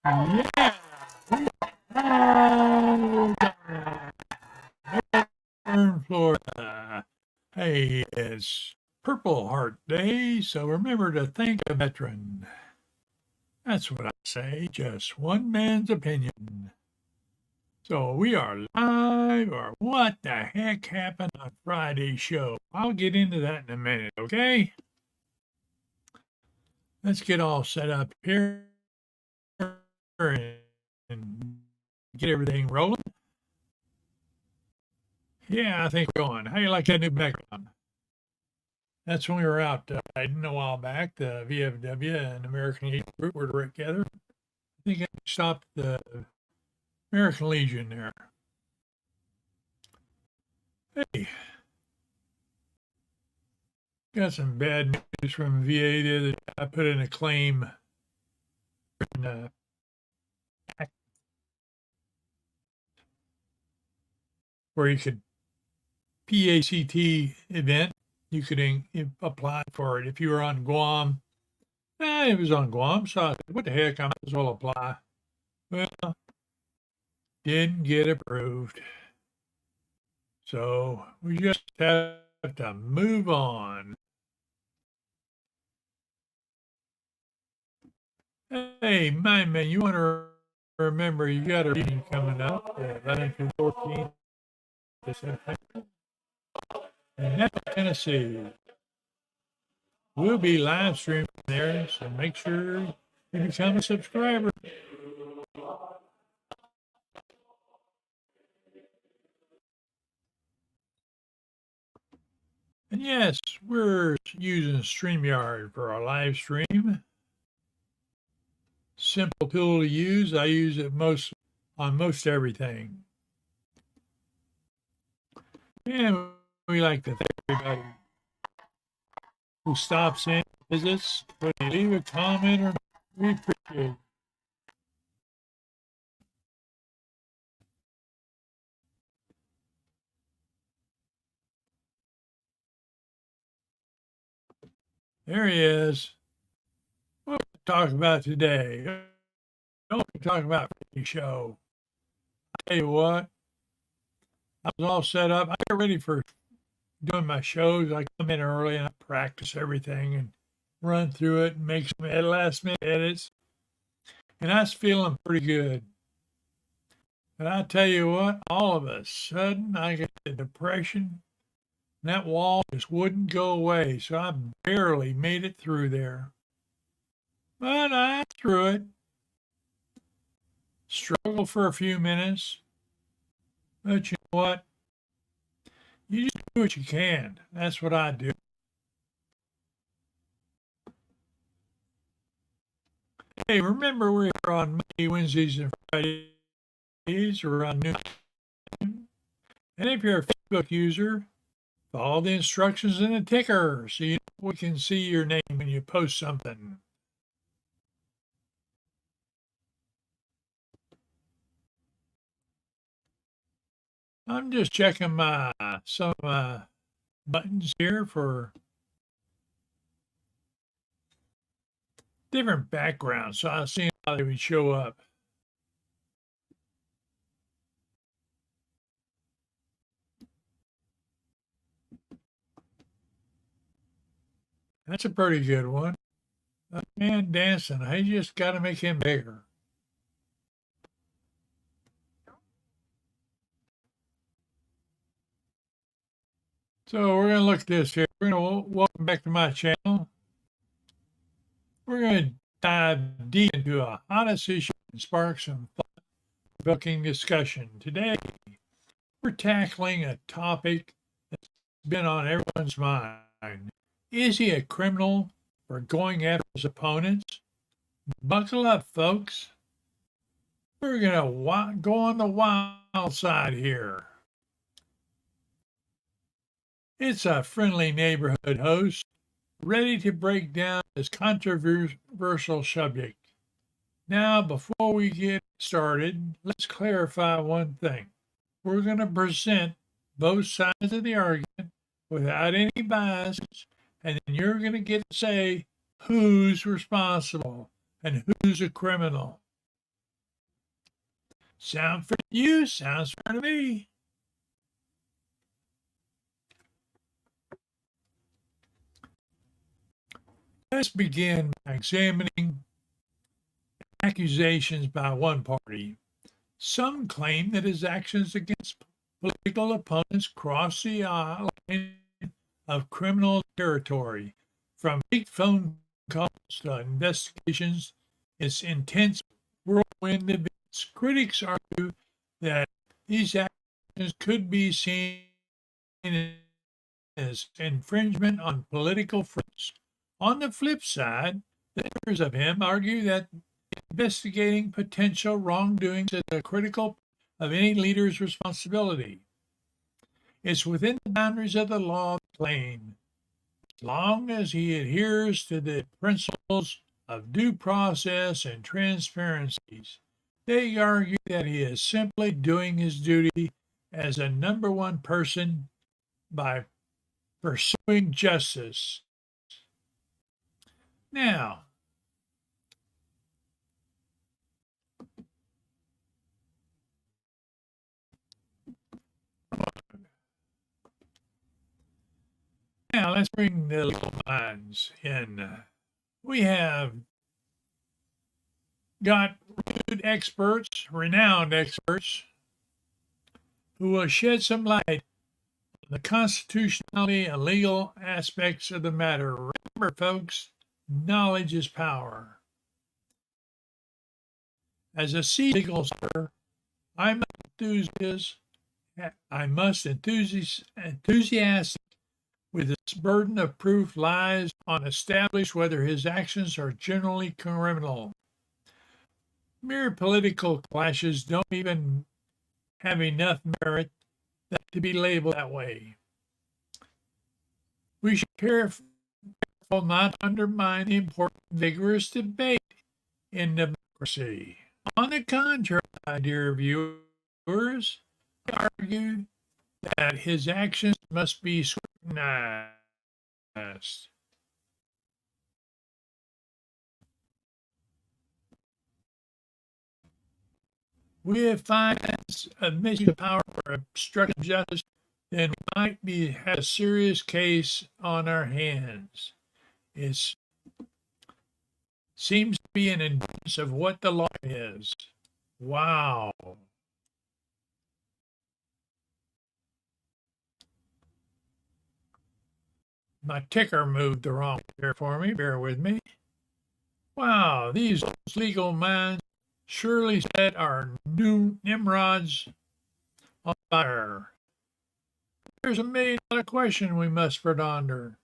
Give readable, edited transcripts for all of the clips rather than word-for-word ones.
Yeah. Oh, Northern Florida. Hey, it's Purple Heart Day, so remember to thank a veteran. That's what I say, just one man's opinion. So we are live, or what the heck happened on Friday's show? I'll get into that in a minute, okay? Let's get all set up here and get everything rolling. Yeah, I think we're going. How you like that new background? That's when we were out riding a while back. The VFW and American Legion group were together. I think I stopped the American Legion there. Hey, got some bad news from VA the other day. I put in a claim in where you could PACT event. You could apply for it if you were on Guam. It was on Guam, so I said, what the heck, I might as well apply. Well, didn't get approved. So we just have to move on. Hey, my man, you want to remember you got a reading coming up, 11th through 14th of September in Napa, Tennessee. We'll be live streaming there, so make sure you become a subscriber. And yes, we're using Streamyard for our live stream. Simple tool to use. I use it on most everything. And we like to thank everybody who stops in, visits, whether you leave a comment or we appreciate it. There he is. What we'll talk about today? Don't talk about the show. I tell you what, I was all set up. I get ready for doing my shows. I come in early and I practice everything and run through it and make some last minute edits. And I was feeling pretty good. And I tell you what, all of a sudden I get the depression. And that wall just wouldn't go away. So I barely made it through there. But I through it. Struggled for a few minutes. But you know what? You just do what you can. That's what I do. Hey, remember we're on Monday, Wednesdays, and Fridays around noon. And if you're a Facebook user, follow the instructions in the ticker so you know we can see your name when you post something. I'm just checking some buttons here for different backgrounds, so I'll see how they would show up. That's a pretty good one. That man dancing, I just got to make him bigger. So we're going to look at this here. We're going to welcome back to my channel. We're going to dive deep into a hottest issue and spark some thought-provoking discussion. Today, we're tackling a topic that's been on everyone's mind. Is he a criminal for going after his opponents? Buckle up, folks. We're going to go on the wild side here. It's a friendly neighborhood host ready to break down this controversial subject. Now, before we get started, let's clarify one thing. We're going to present both sides of the argument without any biases, and then you're going to get to say who's responsible and who's a criminal. Sound fair to you? Sounds fair to me. Let's begin by examining accusations by one party. Some claim that his actions against political opponents cross the line of criminal territory. From big phone calls to investigations, its intense whirlwind events. Critics argue that these actions could be seen as infringement on political freedoms. On the flip side, the haters of him argue that investigating potential wrongdoings is a critical of any leader's responsibility. It's within the boundaries of the law to claim, as long as he adheres to the principles of due process and transparencies. They argue that he is simply doing his duty as a number one person by pursuing justice. Now, let's bring the legal minds in. We have got renowned experts, who will shed some light on the constitutionality and legal aspects of the matter. Remember, folks, knowledge is power. As a legal scholar, I must enthusiastic with its burden of proof lies on establish whether his actions are generally criminal. Mere political clashes don't even have enough merit to be labeled that way. We should be careful not to undermine the important, vigorous debate in democracy. On the contrary, my dear viewers, I argue that his actions must be scrutinized. We have finds admission of power for obstructing justice, then we might have a serious case on our hands. It seems to be an instance of what the law is. Wow. My ticker moved the wrong here for me. Bear with me. Wow, these legal minds surely set our new Nimrods on fire. There's a $1,000,000 question we must ponder.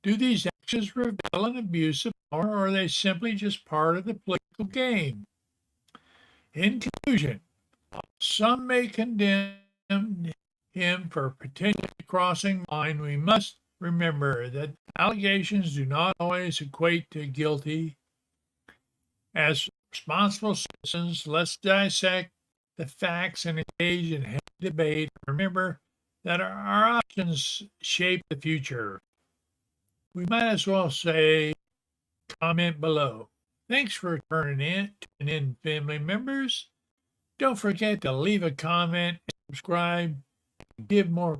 Do these actions reveal an abuse of power, or are they simply just part of the political game? In conclusion, some may condemn him for potentially crossing the line. We must remember that allegations do not always equate to guilty. As responsible citizens, let's dissect the facts and engage in healthy debate. Remember that our options shape the future. We might as well say, comment below. Thanks for tuning in, family members. Don't forget to leave a comment, subscribe, and give more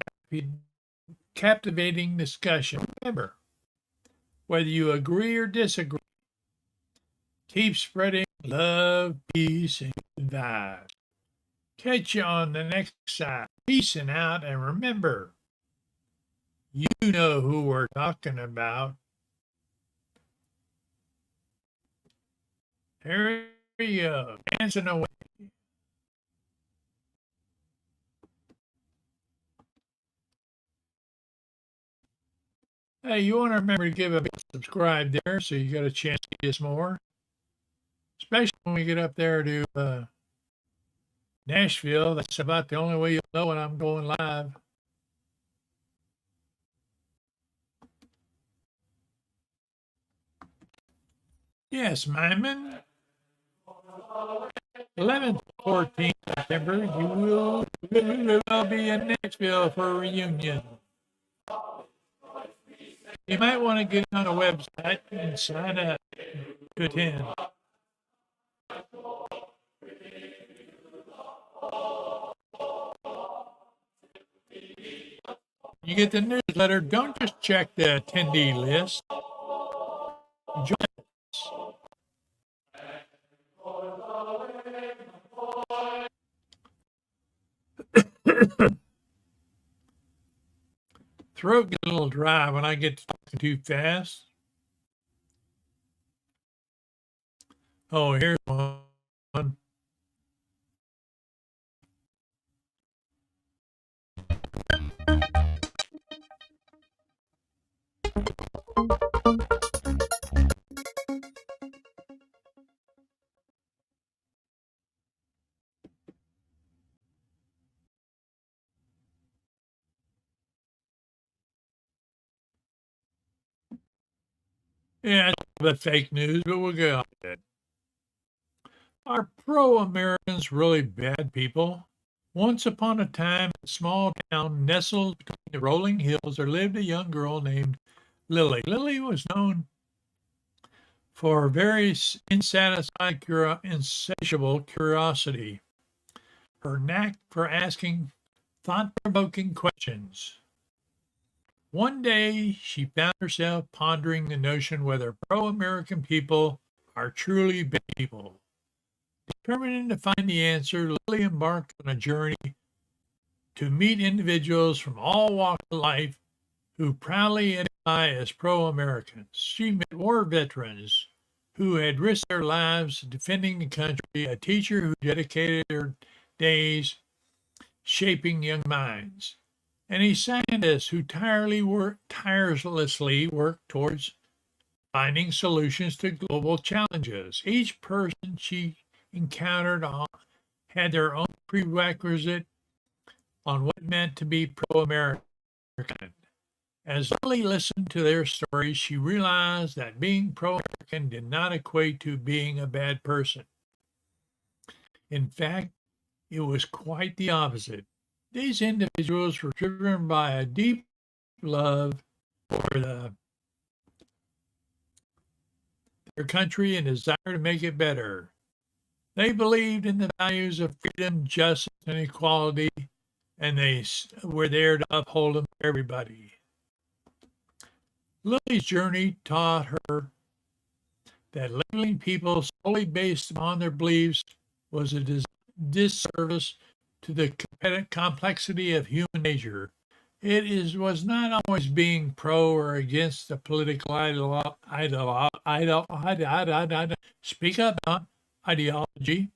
captivating discussion. Remember, whether you agree or disagree, keep spreading love, peace, and good vibes. Catch you on the next side. Peace and out, and remember, you know who we're talking about. Here we go, dancing away. Hey, you want to remember to give a big subscribe there so you got a chance to get us more. Especially when we get up there to Nashville. That's about the only way you'll know when I'm going live. Yes, Myman. 11th, 14th September, you will be in Nashville for a reunion. You might want to get on a website and sign up to attend. You get the newsletter, don't just check the attendee list. Join us. Throat gets a little dry when I get to talking too fast. Oh, here's one. Yeah, it's a bit fake news, but we'll go on with it. Are pro-Americans really bad people? Once upon a time, in a small town nestled between the rolling hills, there lived a young girl named Lily. Lily was known for very insatiable curiosity, her knack for asking thought-provoking questions. One day, she found herself pondering the notion whether pro-American people are truly bad people. Determined to find the answer, Lily embarked on a journey to meet individuals from all walks of life who proudly identify as pro-Americans. She met war veterans who had risked their lives defending the country, a teacher who dedicated their days shaping young minds, and a scientist who tirelessly worked towards finding solutions to global challenges. Each person she encountered had their own prerequisite on what it meant to be pro-American. As Lily listened to their stories, she realized that being pro-American did not equate to being a bad person. In fact, it was quite the opposite. These individuals were driven by a deep love for their country and desire to make it better. They believed in the values of freedom, justice, and equality, and they were there to uphold them for everybody. Lily's journey taught her that labeling people solely based upon their beliefs was a disservice to the complexity of human nature. Was not always being pro or against the political ideology,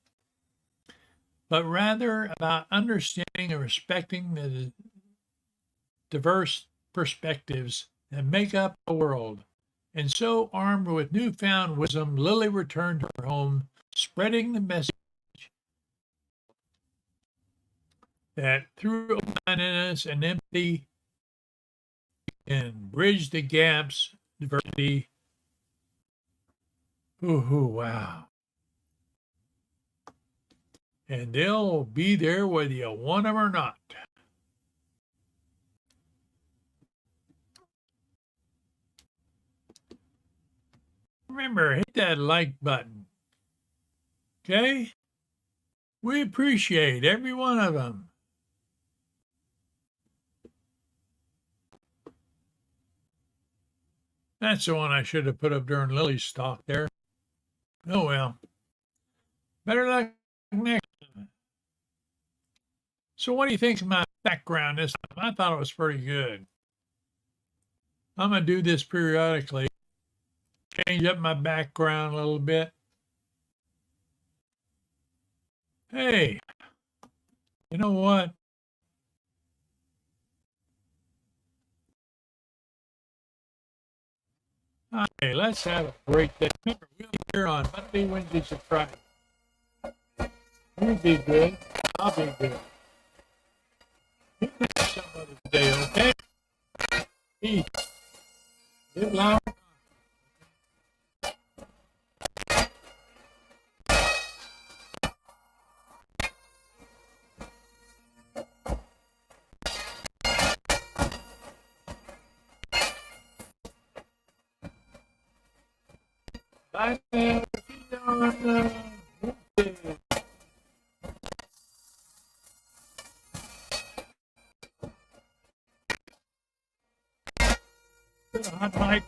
but rather about understanding and respecting the diverse perspectives that make up the world. And so, armed with newfound wisdom, Lily returned to her home, spreading the message that through openness and empathy and bridge the gaps, diversity. Ooh, wow. And they'll be there whether you want them or not. Remember, hit that like button. Okay? We appreciate every one of them. That's the one I should have put up during Lily's talk there. Oh well. Better luck next time. So what do you think of my background this time? I thought it was pretty good. I'm going to do this periodically. Change up my background a little bit. Hey, you know what? Okay, let's have a great day. Remember, we'll be here on Monday, Wednesdays, and Friday. You be good. I'll be good. You do somebody today, okay? Peace. Live loud. Bye now. See you on Wednesday. I might